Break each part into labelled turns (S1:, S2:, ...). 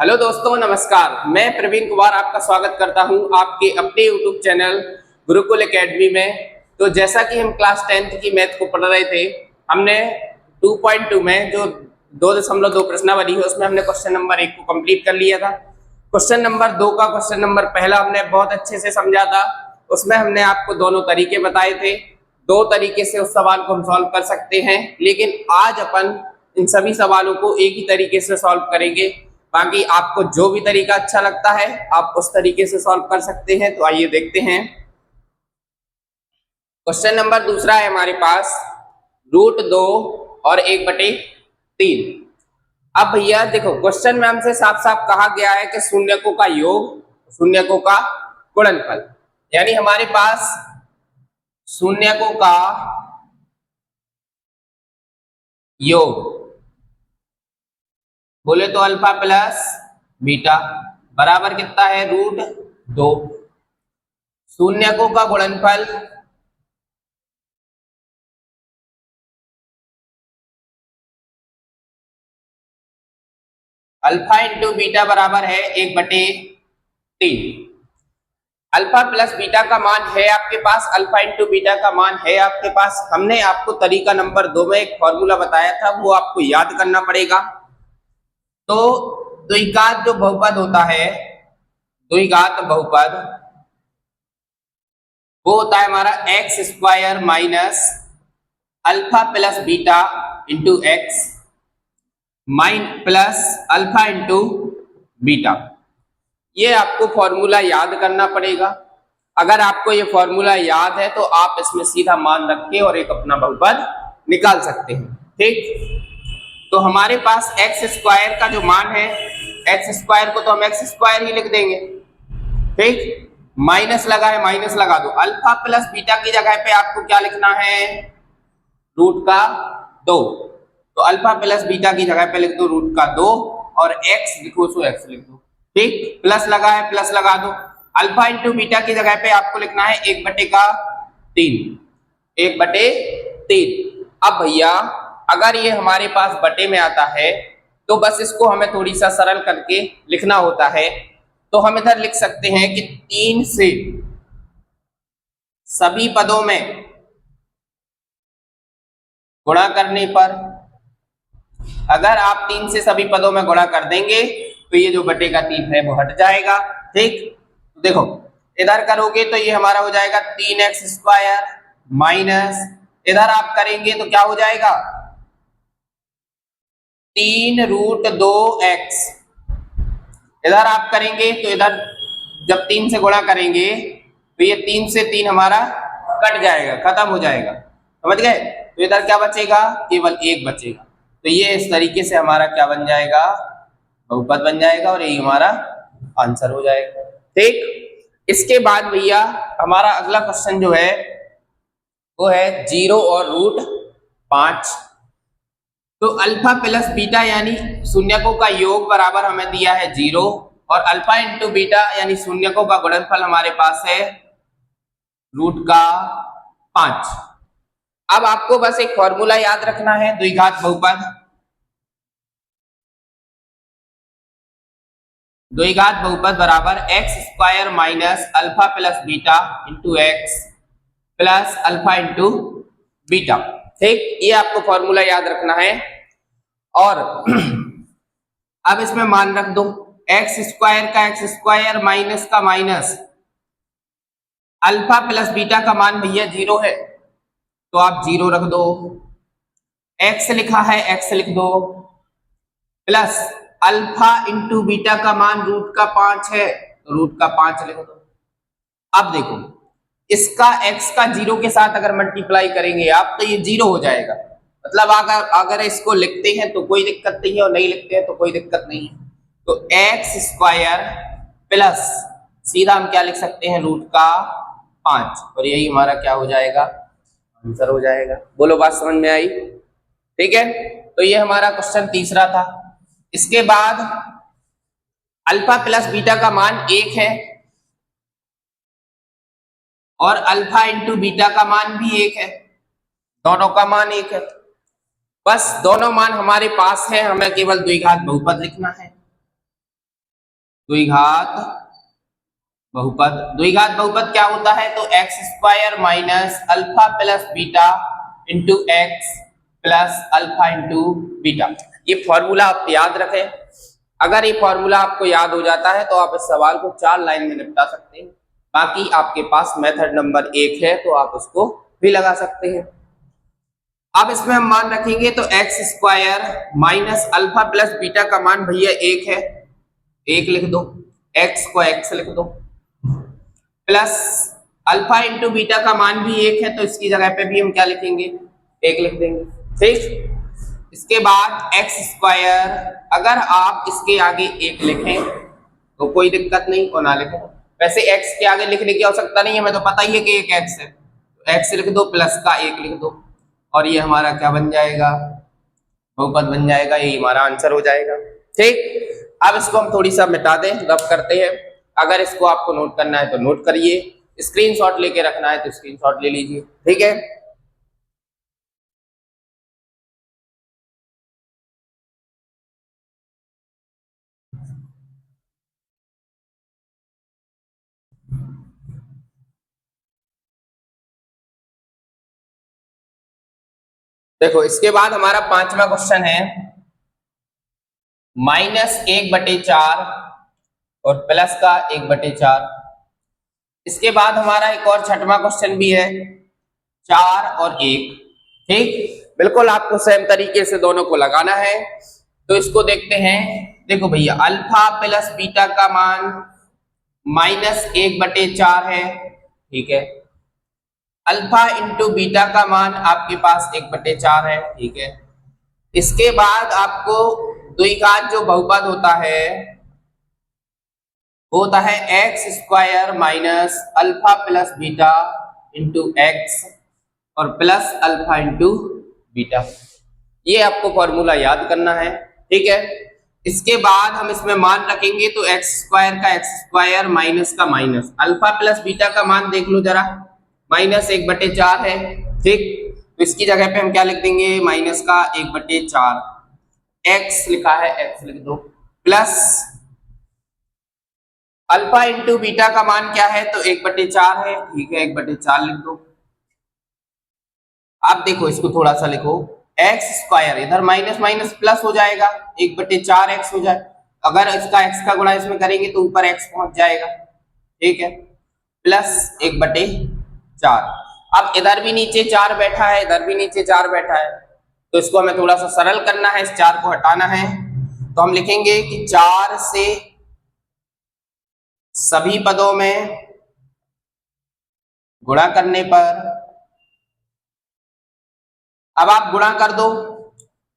S1: Hello दोस्तों, नमस्कार। मैं प्रवीण कुमार आपका स्वागत करता हूं आपके अपने यूट्यूब चैनल गुरुकुल एकेडमी में। तो जैसा कि हम क्लास 10th की मैथ को पढ़ रहे थे, हमने 2.2 में जो 2.2 प्रश्नावली है उसमें हमने क्वेश्चन नंबर 1 को कंप्लीट कर लिया था। क्वेश्चन नंबर 2 का क्वेश्चन नंबर पहला हमने बहुत अच्छे से समझा था। उसमें हमने आपको दोनों तरीके बताए थे। दो तरीके से उस सवाल को हम सॉल्व कर सकते हैं, लेकिन आज अपन इन सभी सवालों को एक ही तरीके से सॉल्व करेंगे। बाकी आपको जो भी तरीका अच्छा लगता है आप उस तरीके से सॉल्व कर सकते हैं। तो आइए देखते हैं। क्वेश्चन नंबर दूसरा है हमारे पास √2 और 1/3। अब भैया देखो, क्वेश्चन में हमसे साफ साफ कहा गया है कि शून्यकों का योग, शून्यकों का गुणनफल, यानी हमारे पास शून्यकों का योग बोले तो अल्फा प्लस बीटा बराबर कितना है? √2। शून्यकों का गुणनफल अल्फा इंटू बीटा बराबर है 1/3। अल्फा प्लस बीटा का मान है आपके पास, अल्फा इंटू बीटा का मान है आपके पास। हमने आपको तरीका नंबर 2 में एक फॉर्मूला बताया था, वो आपको याद करना पड़ेगा। तो द्विघात जो बहुपद होता है, द्विघात बहुपद, वो होता है हमारा x² minus alpha plus beta into x plus alpha into beta. ये आपको फॉर्मूला याद करना पड़ेगा। अगर आपको ये फॉर्मूला याद है तो आप इसमें सीधा मान रख के और एक अपना बहुपद निकाल सकते हैं। ठीक, तो हमारे पास x² का जो मान है, x² को तो हम x² ही लिख देंगे। ठीक, माइनस लगा है, माइनस लगा दो। अल्फा प्लस बीटा की जगह पे आपको क्या लिखना है? √2। तो अल्फा प्लस बीटा की जगह पे लिख दो √2 और x लिखो सो x लिख दो। ठीक, प्लस लगा है, प्लस लगा दो। अल्फा इंटू बीटा की जगह पे आपको लिखना है 1/3, 1/3। अब भैया अगर ये हमारे पास बटे में आता है तो बस इसको हमें थोड़ी सा सरल करके लिखना होता है। तो हम इधर लिख सकते हैं कि 3 से सभी पदों में गुणा करने पर, अगर आप 3 से सभी पदों में गुणा कर देंगे तो ये जो बटे का 3 है वो हट जाएगा। ठीक, तो देखो इधर करोगे तो ये हमारा हो जाएगा 3x² माइनस, इधर आप करेंगे तो क्या हो जाएगा? 3√2x। इधर आप करेंगे तो इधर जब 3 से गुणा करेंगे तो ये 3 से 3 हमारा कट जाएगा, खत्म हो जाएगा। समझ गए? तो इधर क्या बचेगा? केवल 1 बचेगा। तो ये इस तरीके से हमारा क्या बन जाएगा? बहुपद बन जाएगा और यही हमारा आंसर हो जाएगा। ठीक, इसके बाद भैया हमारा अगला क्वेश्चन जो है वो है 0 और √5। तो अल्फा प्लस बीटा यानी शून्यकों का योग बराबर हमें दिया है 0 और अल्फा इंटू बीटा यानी शून्यकों का गुणनफल हमारे पास है √5। अब आपको बस एक फॉर्मूला याद रखना है द्विघात बहुपद। द्विघात बहुपद बराबर x² minus alpha plus beta into x plus alpha into beta. ठीक, ये आपको फॉर्मूला याद रखना है। और अब इसमें मान रख दो, x² का x² माइनस का माइनस, अल्फा प्लस बीटा का मान भैया 0 है तो आप 0 रख दो, x लिखा है x लिख दो, प्लस अल्फा इंटू बीटा का मान √5 है तो √5 लिख दो। अब देखो इसका x का 0 के साथ अगर मल्टीप्लाई करेंगे आप तो ये 0 हो जाएगा। मतलब अगर इसको लिखते हैं तो कोई दिक्कत नहीं है और नहीं लिखते हैं तो कोई दिक्कत नहीं है। तो x² प्लस सीधा हम क्या लिख सकते हैं? √5 और यही हमारा क्या हो जाएगा? आंसर हो जाएगा। बोलो बात समझ में आई? ठीक है, तो ये हमारा क्वेश्चन तीसरा था। इसके बाद अल्फा प्लस बीटा का मान 1 है और अल्फा इंटू बीटा का मान भी 1 है, दोनों का मान 1 है। बस दोनों मान हमारे पास है, हमें केवल द्विघात बहुपद लिखना है। द्विघात बहुपद। द्विघात बहुपद क्या होता है? तो x square minus alpha plus beta into x plus alpha into beta. ये फॉर्मूला आप याद रखें। अगर ये फॉर्मूला आपको याद हो जाता है तो आप इस सवाल को 4 लाइन में निपटा सकते हैं। बाकी आपके पास मेथड नंबर 1 है तो आप उसको भी लगा सकते हैं। अब इसमें हम मान रखेंगे तो x square minus alpha plus beta का मान भैया 1 है, 1 लिख दो, एक्स को एक्स लिख दो, प्लस अल्फा इंटू बीटा का मान भी 1 है तो इसकी जगह पे भी हम क्या लिखेंगे? 1 लिख देंगे। ठीक, इसके बाद एक्स स्क्वायर, अगर आप इसके आगे 1 लिखें तो कोई दिक्कत नहीं, और ना लिखें। वैसे एक्स के आगे लिखने की आवश्यकता नहीं है, हमें तो पता ही है कि एक एक्स है, तो एक्स लिख दो प्लस का 1 लिख दो और ये हमारा क्या बन जाएगा? बहुपद बन जाएगा। ये हमारा आंसर हो जाएगा। ठीक, अब इसको हम थोड़ी सा मिटा दें, रब करते हैं। अगर इसको आपको नोट करना है तो नोट करिए, स्क्रीनशॉट लेके रखना है तो स्क्रीनशॉट ले लीजिए। ठीक है, देखो इसके बाद हमारा 5वां क्वेश्चन है -1/4 और प्लस का 1/4। इसके बाद हमारा एक और 6वां क्वेश्चन भी है, 4 और 1। ठीक, बिल्कुल आपको सेम तरीके से दोनों को लगाना है। तो इसको देखते हैं। देखो भैया, अल्फा प्लस बीटा का मान -1/4 है। ठीक है, अल्फा इंटू बीटा का मान आपके पास 1/4 है। ठीक है, इसके बाद आपको द्विघात जो बहुपद होता है वो होता है x square minus alpha plus beta into x और प्लस अल्फा इंटू बीटा। ये आपको फॉर्मूला याद करना है। ठीक है, इसके बाद हम इसमें मान रखेंगे तो एक्स स्क्वायर का एक्स स्क्वायर माइनस का माइनस, अल्फा प्लस बीटा का मान देख लो जरा, -1/4 है। ठीक, तो इसकी जगह पे हम क्या लिख देंगे? माइनस का 1/4, एक्स लिखा है एक्स लिख दो, प्लस अल्फा इंटू बीटा का मान क्या है? तो 1/4 है। ठीक है, 1/4 लिख दो। आप देखो इसको थोड़ा सा लिखो, एक्स स्क्वायर, इधर माइनस माइनस प्लस हो जाएगा, 1/4 एक्स हो जाए। अगर इसका एक्स का गुणा इसमें करेंगे तो ऊपर एक्स पहुंच जाएगा। ठीक है, प्लस 1/4। अब इधर भी नीचे 4 बैठा है, इधर भी नीचे 4 बैठा है, तो इसको हमें थोड़ा सा सरल करना है, इस 4 को हटाना है। तो हम लिखेंगे कि 4 से सभी पदों में गुणा करने पर, अब आप गुणा कर दो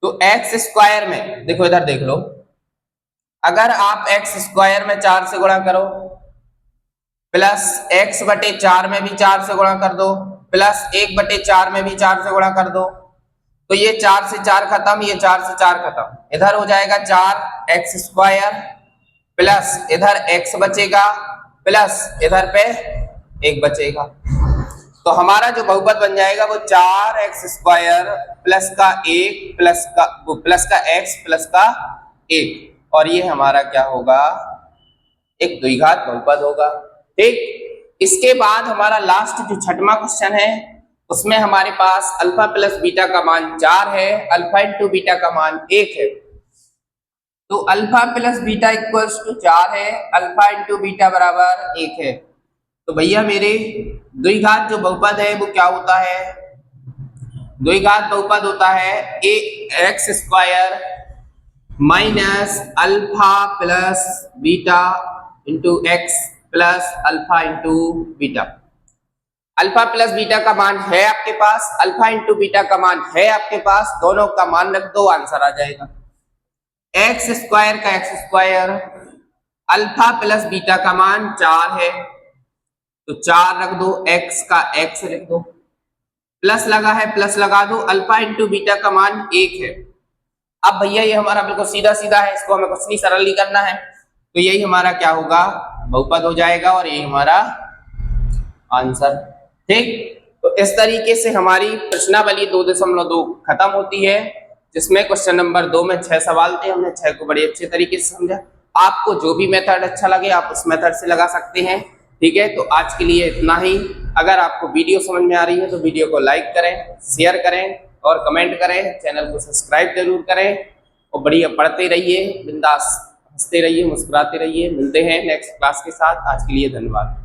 S1: तो एक्स स्क्वायर में, देखो इधर देख लो, अगर आप एक्स स्क्वायर में 4 से गुणा करो, प्लस x/4 में भी 4 से गुणा कर दो, प्लस 1/4 में भी 4 से गुणा कर दो, तो ये 4 से 4 खत्म, ये 4 से 4 खत्म, इधर हो जाएगा 4x स्क्वायर, प्लस इधर x बचेगा, प्लस इधर पे 1 बचेगा। तो हमारा जो बहुपद बन जाएगा वो 4x स्क्वायर प्लस का 1 प्लस का x प्लस का 1, और ये हमारा क्या होगा? एक द्विघात बहुपद होगा। ठीक, इसके बाद हमारा लास्ट जो 6वां क्वेश्चन है उसमें हमारे पास अल्फा प्लस बीटा का मान 4 है, अल्फा इंटू बीटा का मान 1 है। तो alpha plus beta equals to 4 है, अल्फा इंटू बीटा बराबर 1 है। तो भैया मेरे द्विघात जो बहुपद है वो क्या होता है? द्विघात बहुपद होता है x square minus alpha plus beta into x plus alpha into beta. Alpha plus beta का मान है आपके पास, अल्फा इंटू बीटा का मान है आपके पास, दोनों का मान रख दो, आंसर आ जाएगा। एक्स स्क्वायर का x square, alpha plus beta का मान 4 है तो 4 रख दो, एक्स का एक्स लिख दो, प्लस लगा है प्लस लगा दो, अल्फा इंटू बीटा का मान 1 है। अब भैया ये हमारा बिल्कुल सीधा सीधा है, इसको हमें कुछ नहीं सरल नहीं करना है, तो यही हमारा क्या होगा? बहुपद हो जाएगा और यही हमारा आंसर। ठीक, तो इस तरीके से हमारी प्रश्नावली 2.2 खत्म होती है, जिसमें क्वेश्चन नंबर 2 में 6 सवाल थे, हमने 6 को बड़े अच्छे तरीके से समझा। आपको जो भी मेथड अच्छा लगे आप उस मेथड से लगा सकते हैं। ठीक है, तो आज के लिए इतना ही। अगर आपको वीडियो समझ में आ रही है तो वीडियो को लाइक करें, शेयर करें और कमेंट करें, चैनल को सब्सक्राइब जरूर करें और बढ़िया पढ़ते रहिए, बिंदास हंसते रहिए, मुस्कुराते रहिए। मिलते हैं नेक्स्ट क्लास के साथ। आज के लिए धन्यवाद।